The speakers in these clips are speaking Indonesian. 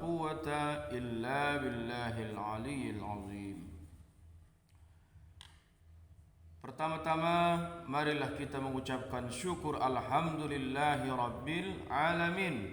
quwwata illa billahil aliyyil azim. Pertama-tama marilah kita mengucapkan syukur alhamdulillahi rabbil alamin.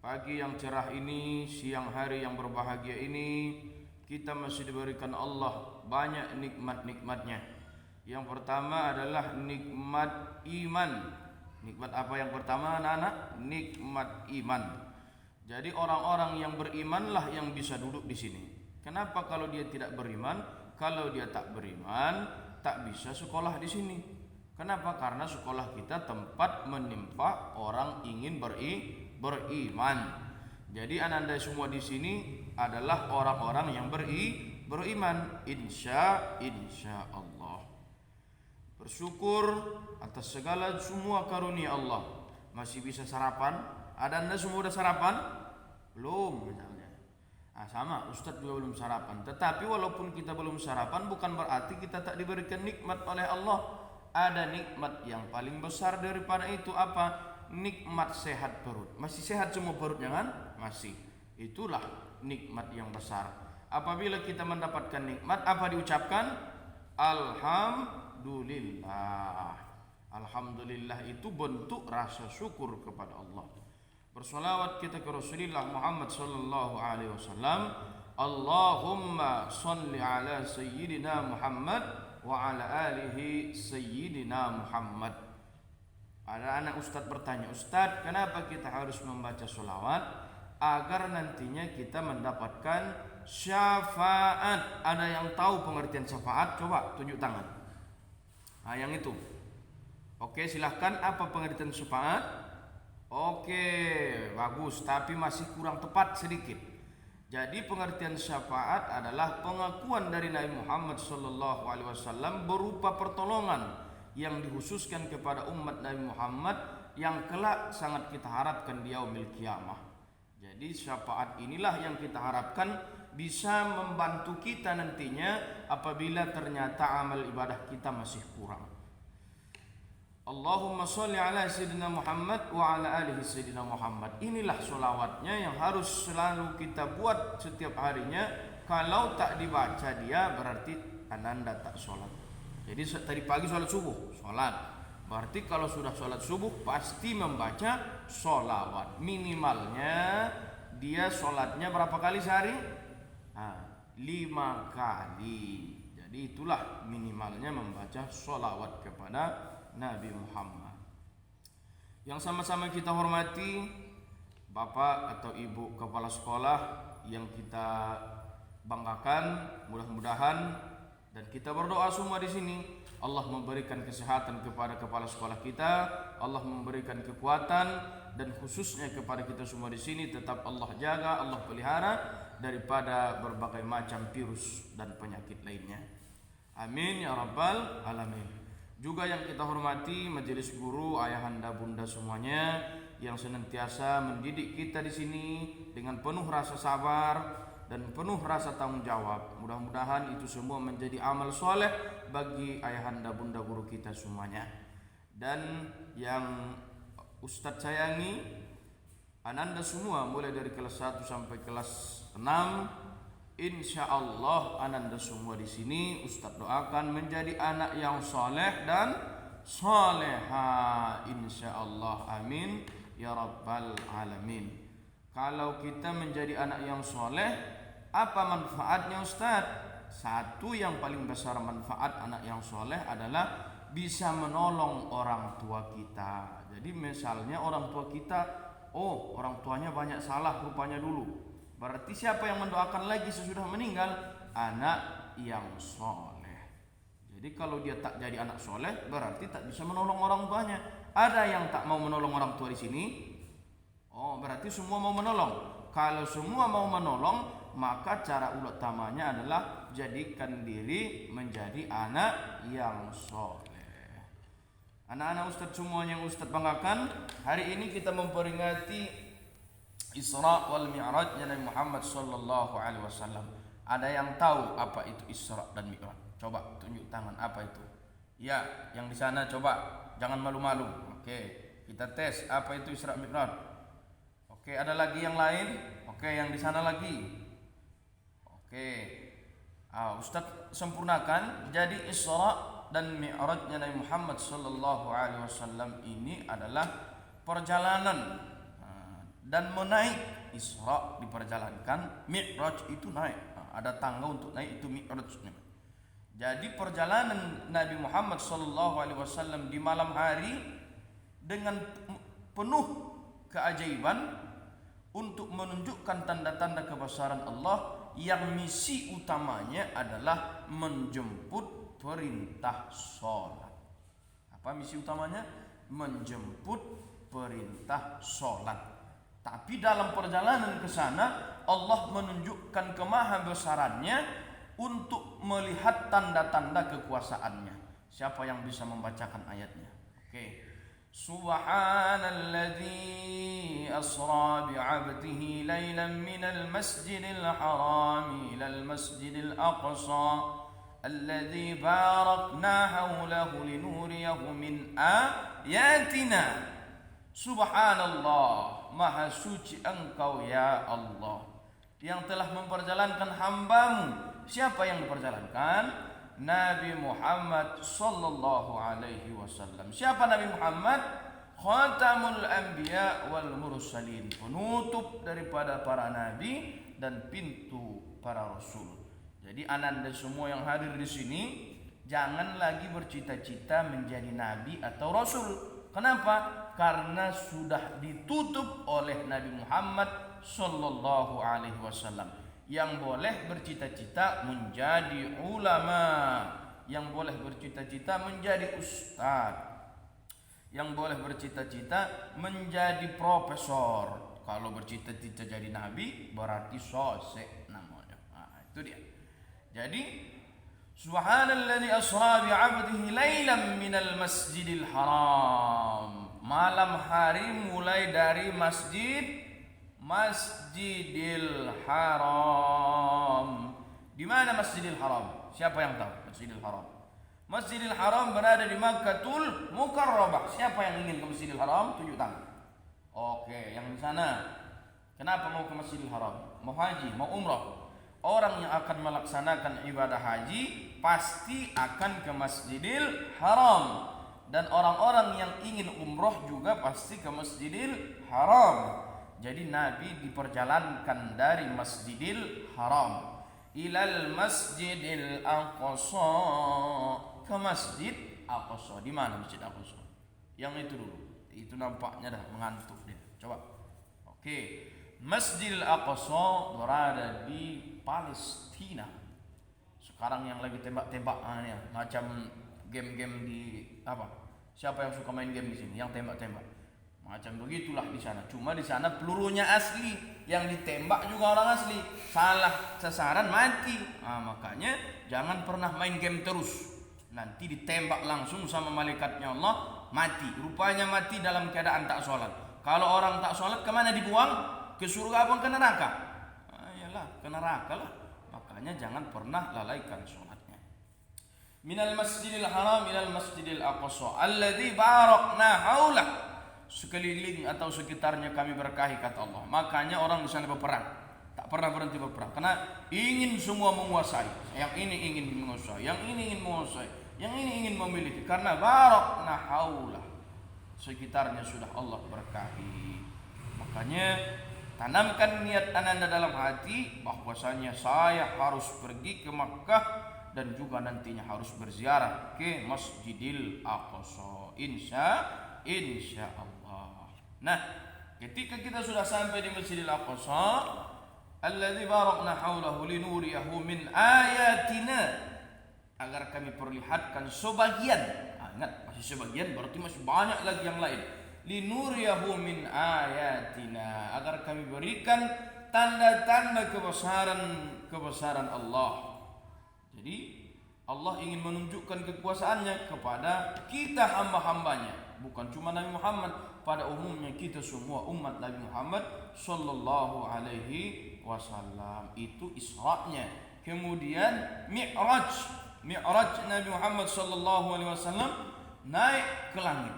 Pagi yang cerah ini, siang hari yang berbahagia ini, kita masih diberikan Allah banyak nikmat-nikmatnya. Yang pertama adalah nikmat iman. Nikmat apa yang pertama anak-anak? Nikmat iman. Jadi orang-orang yang berimanlah yang bisa duduk di sini. Kenapa kalau dia tidak beriman? Kalau dia tak beriman, tak bisa sekolah di sini. Kenapa? Karena sekolah kita tempat menimpa orang ingin beriman. Jadi anda semua di sini adalah orang-orang yang beriman. Insya Allah. Bersyukur atas segala semua karunia Allah. Masih bisa sarapan? Ada anda semua udah sarapan? Belum misalnya. Sama, Ustadz juga belum sarapan. Tetapi walaupun kita belum sarapan, bukan berarti kita tak diberikan nikmat oleh Allah. Ada nikmat yang paling besar daripada itu apa? Nikmat sehat perut. Masih sehat semua perutnya kan? Masih. Itulah nikmat yang besar. Apabila kita mendapatkan nikmat, apa diucapkan? Alhamdulillah. Alhamdulillah itu bentuk rasa syukur kepada Allah. Bersolawat kita ke Rasulullah Muhammad sallallahu alaihi wasallam. Allahumma salli ala sayyidina Muhammad wa ala alihi sayyidina Muhammad. Ada anak ustadz bertanya, Ustadz, kenapa kita harus membaca sholawat? Agar nantinya kita mendapatkan syafaat. Ada yang tahu pengertian syafaat? Coba tunjuk tangan. Yang itu. Oke, silahkan. Apa pengertian syafaat? Oke, bagus. Tapi masih kurang tepat sedikit. Jadi pengertian syafaat adalah pengakuan dari Nabi Muhammad SAW berupa pertolongan yang dikhususkan kepada umat Nabi Muhammad yang kelak sangat kita harapkan di yaumil qiyamah. Jadi syafaat inilah yang kita harapkan bisa membantu kita nantinya apabila ternyata amal ibadah kita masih kurang. Allahumma sholli ala sayyidina Muhammad wa ala alihi sayyidina Muhammad. Inilah sholawatnya yang harus selalu kita buat setiap harinya. Kalau tak dibaca dia berarti anda tak sholat. Jadi tadi pagi sholat subuh, sholat. Berarti kalau sudah sholat subuh pasti membaca sholawat. Minimalnya dia sholatnya berapa kali sehari? 5 kali. Jadi itulah minimalnya membaca sholawat kepada Nabi Muhammad. Yang sama-sama kita hormati Bapak atau Ibu Kepala Sekolah yang kita banggakan, mudah-mudahan dan kita berdoa semua di sini Allah memberikan kesehatan kepada kepala sekolah kita, Allah memberikan kekuatan dan khususnya kepada kita semua di sini tetap Allah jaga, Allah pelihara daripada berbagai macam virus dan penyakit lainnya. Amin ya rabbal alamin. Juga yang kita hormati majelis guru, ayahanda, bunda semuanya yang senantiasa mendidik kita di sini dengan penuh rasa sabar dan penuh rasa tanggung jawab. Mudah-mudahan itu semua menjadi amal soleh bagi ayahanda bunda guru kita semuanya. Dan yang Ustadz sayangi, ananda semua mulai dari kelas 1 sampai kelas 6, insya Allah ananda semua di sini Ustadz doakan menjadi anak yang soleh dan soleha, insya Allah. Amin ya rabbal alamin. Kalau kita menjadi anak yang soleh, apa manfaatnya Ustadz? Satu yang paling besar manfaat anak yang soleh adalah bisa menolong orang tua kita. Jadi misalnya orang tua kita, orang tuanya banyak salah rupanya dulu. Berarti siapa yang mendoakan lagi sesudah meninggal? Anak yang soleh. Jadi kalau dia tak jadi anak soleh, berarti tak bisa menolong orang tuanya. Ada yang tak mau menolong orang tua di sini? Berarti semua mau menolong. Kalau semua mau menolong, maka cara utamanya adalah jadikan diri menjadi anak yang soleh. Anak-anak Ustadz semuanya yang Ustadz banggakan, hari ini kita memperingati Isra wal Mi'raj Nabi Muhammad sallallahu alaihi wasallam. Ada yang tahu apa itu Isra dan Mi'raj? Coba tunjuk tangan, apa itu? Ya, yang di sana coba, jangan malu-malu. Oke, kita tes apa itu Isra Mi'raj. Oke, ada lagi yang lain? Oke. Oke, yang di sana lagi. Oke. Ustaz sempurnakan. Jadi Isra dan Mi'rajnya Nabi Muhammad sallallahu alaihi wasallam ini adalah perjalanan dan menaik. Isra diperjalankan, Mi'raj itu naik. Ada tangga untuk naik, itu Mi'rajnya. Jadi perjalanan Nabi Muhammad sallallahu alaihi wasallam di malam hari dengan penuh keajaiban untuk menunjukkan tanda-tanda kebesaran Allah yang misi utamanya adalah menjemput perintah sholat. Apa misi utamanya? Menjemput perintah sholat. Tapi dalam perjalanan ke sana Allah menunjukkan kemahabesarannya untuk melihat tanda-tanda kekuasaannya. Siapa yang bisa membacakan ayatnya? Oke. Subhanalladzi asra bi'abdihi laylan minal masjidil haram ilal masjidil aqsa alladzi barakna hawlahu linuriyahu min ayatina. Subhanallah, maha suci engkau ya Allah yang telah memperjalankan hambamu. Siapa yang diperjalankan? Nabi Muhammad sallallahu alaihi wasallam. Siapa Nabi Muhammad? Khatamul anbiya wal mursalin, penutup daripada para nabi dan pintu para rasul. Jadi ananda semua yang hadir di sini jangan lagi bercita-cita menjadi nabi atau rasul. Kenapa? Karena sudah ditutup oleh Nabi Muhammad sallallahu alaihi wasallam. Yang boleh bercita-cita menjadi ulama, yang boleh bercita-cita menjadi ustaz, yang boleh bercita-cita menjadi profesor. Kalau bercita-cita jadi nabi berarti sosek namanya. Itu dia. Jadi subhanalladzi asra bi'abdihi lailan minal masjidil haram. Malam hari mulai dari Masjidil Haram. Di mana Masjidil Haram? Siapa yang tahu Masjidil Haram? Masjidil Haram berada di Makkahul Mukarramah. Siapa yang ingin ke Masjidil Haram? Tunjuk tangan. Oke, yang di sana. Kenapa mau ke Masjidil Haram? Mau haji, mau umrah. Orang yang akan melaksanakan ibadah haji pasti akan ke Masjidil Haram. Dan orang-orang yang ingin umrah juga pasti ke Masjidil Haram. Jadi Nabi diperjalankan dari Masjidil Haram ilal Masjidil Aqsa, ke Masjid Aqsa. Di mana Masjid Aqsa? Yang itu dulu. Itu nampaknya dah mengantuk dia. Coba. Oke. Masjidil Aqsa berada di Palestina. Sekarang yang lagi tembak-tembakan ya, macam game-game di apa? Siapa yang suka main game di sini? Yang tembak-tembak. Macam begitulah di sana. Cuma di sana pelurunya asli, yang ditembak juga orang asli. Salah sasaran mati. Makanya jangan pernah main game terus. Nanti ditembak langsung sama malaikatnya Allah, mati. Rupanya mati dalam keadaan tak sholat. Kalau orang tak sholat kemana dibuang? Ke surga apa ke neraka? Iyalah, ke neraka lah. Makanya jangan pernah lalaikan sholatnya. Minal masjidil haram ilal masjidil aqsa alladzi barakna haulah. Sekeliling atau sekitarnya kami berkahi, kata Allah. Makanya orang di sana berperang, tak pernah berhenti berperang karena ingin semua menguasai. Yang ini ingin menguasai, yang ini ingin menguasai, yang ini ingin memiliki. Karena barakna haulah, sekitarnya sudah Allah berkahi. Makanya tanamkan niat Anda dalam hati bahwasanya saya harus pergi ke Makkah dan juga nantinya harus berziarah ke Masjidil Aqsa. Insya Allah. Nah, ketika kita sudah sampai di Masjidil Aqsa, alladzi barakna haulahu linuriyahu min ayatina, agar kami perlihatkan sebagian. Ingat, masih sebagian berarti masih banyak lagi yang lain. Linuriyahu min ayatina, agar kami berikan tanda-tanda kebesaran Allah. Jadi Allah ingin menunjukkan kekuasaannya kepada kita hamba-hambanya, bukan cuma Nabi Muhammad, pada umumnya kita semua umat Nabi Muhammad sallallahu alaihi wasallam. Itu Isra-nya. Kemudian Mi'raj Nabi Muhammad sallallahu alaihi wasallam naik ke langit.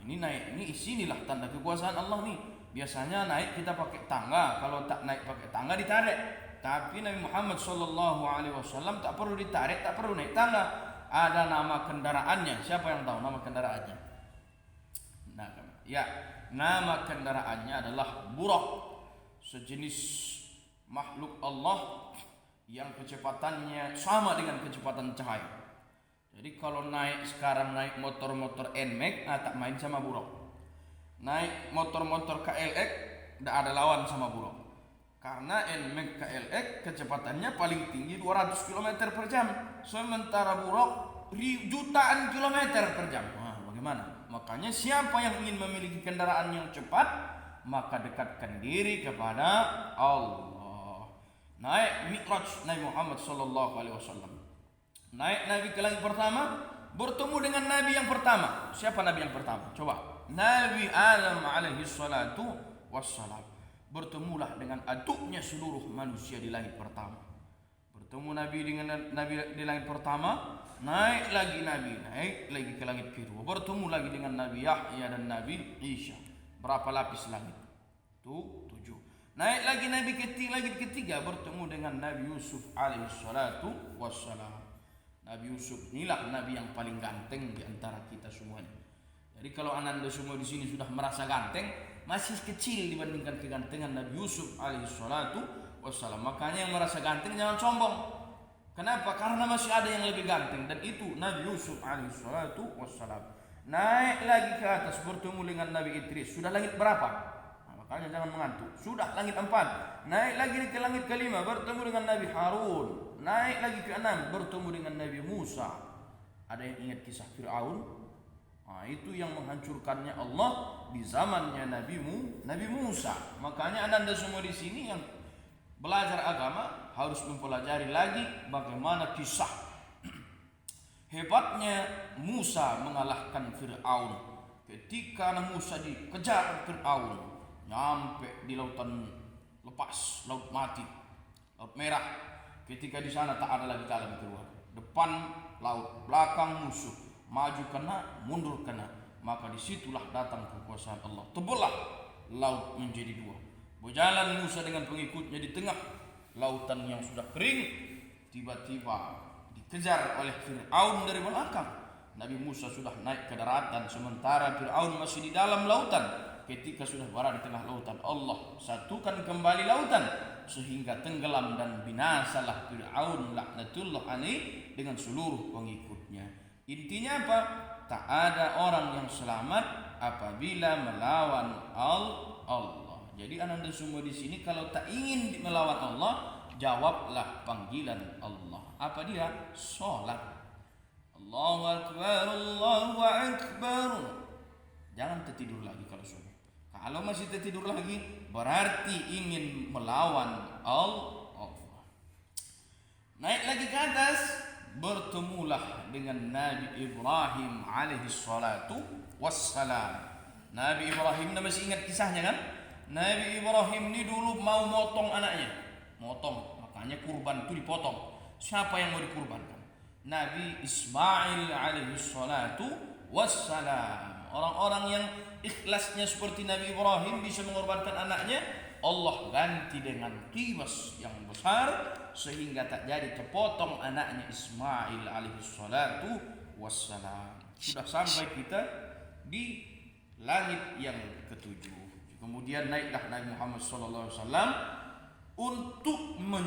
Ini naik, ini sinilah tanda kekuasaan Allah nih. Biasanya naik kita pakai tangga, kalau tak naik pakai tangga ditarik. Tapi Nabi Muhammad SAW tak perlu ditarik, tak perlu naik tangga. Ada nama kendaraannya. Siapa yang tahu nama kendaraannya? Nah, ya, nama kendaraannya adalah Buraq, sejenis makhluk Allah yang kecepatannya sama dengan kecepatan cahaya. Jadi kalau sekarang naik motor-motor NMAX, tak main sama Buraq. Naik motor-motor KLX, tidak ada lawan sama Buraq. Karena NMAX KLX kecepatannya paling tinggi 200 km per jam. Sementara Buraq jutaan kilometer per jam. Nah, bagaimana? Makanya siapa yang ingin memiliki kendaraan yang cepat, maka dekatkan diri kepada Allah. Naik Mi'raj Nabi Muhammad SAW. Naik Nabi ke langit pertama, bertemu dengan Nabi yang pertama. Siapa Nabi yang pertama? Coba. Nabi Adam alaihi salatu wassalam. Bertemulah dengan aduknya seluruh manusia di langit pertama. Bertemu Nabi dengan Nabi di langit pertama, naik lagi ke langit kedua. Bertemu lagi dengan Nabi Yahya dan Nabi Isa. Berapa lapis langit? Itu 7. Naik lagi Nabi ketiga, bertemu dengan Nabi Yusuf alaihi salatu wassalam. Nabi Yusuf inilah Nabi yang paling ganteng di antara kita semuanya. Jadi kalau Ananda semua di sini sudah merasa ganteng, masih kecil dibandingkan kegantengan Nabi Yusuf alaihi salatu wassalam. Makanya yang merasa ganteng jangan sombong. Kenapa? Karena masih ada yang lebih ganteng, dan itu Nabi Yusuf alaihi salatu wassalam. Naik lagi ke atas, bertemu dengan Nabi Idris. Sudah langit berapa? Nah, makanya jangan mengantuk. Sudah langit 4. Naik lagi ke langit kelima, bertemu dengan Nabi Harun. Naik lagi ke 6, bertemu dengan Nabi Musa. Ada yang ingat kisah Fir'aun? Nah, itu yang menghancurkannya Allah di zamannya Nabi Musa. Makanya Anda semua di sini yang belajar agama harus mempelajari lagi bagaimana kisah hebatnya Musa mengalahkan Fir'aun. Ketika Musa dikejar Fir'aun, nyampe di lautan lepas, laut mati, laut merah. Ketika di sana tak ada lagi jalan keluar. Depan laut, belakang musuh, maju kena, mundur kena. Maka disitulah datang kekuasaan Allah. Tebelah laut menjadi 2. Berjalan Musa dengan pengikutnya di tengah lautan yang sudah kering. Tiba-tiba dikejar oleh Fir'aun dari belakang. Nabi Musa sudah naik ke daratan, sementara Fir'aun masih di dalam lautan. Ketika sudah berada di tengah lautan, Allah satukan kembali lautan sehingga tenggelam dan binasalah Fir'aun laknatullah alaih dengan seluruh pengikutnya. Intinya apa? Tak ada orang yang selamat apabila melawan Allah. Jadi Anda semua di sini kalau tak ingin melawan Allah, jawablah panggilan Allah. Apa dia? Salat. Allahu akbar, Allahu akbar. Jangan tertidur lagi kalau sudah. Kalau masih tertidur lagi, berarti ingin melawan Allah. Naik lagi ke atas, bertemulah dengan Nabi Ibrahim alaihi salatu wassalam. Nabi Ibrahim, masih ingat kisahnya kan? Nabi Ibrahim ini dulu mau motong anaknya. Motong, makanya kurban itu dipotong. Siapa yang mau dikurbankan? Nabi Ismail alaihi salatu wassalam. Orang-orang yang ikhlasnya seperti Nabi Ibrahim bisa mengorbankan anaknya, Allah ganti dengan kibas yang besar sehingga tak jadi terpotong anaknya Ismail alaihi salatu wassalam. Sudah sampai kita di langit yang ke-7. Kemudian naiklah Nabi Muhammad sallallahu alaihi wasallam untuk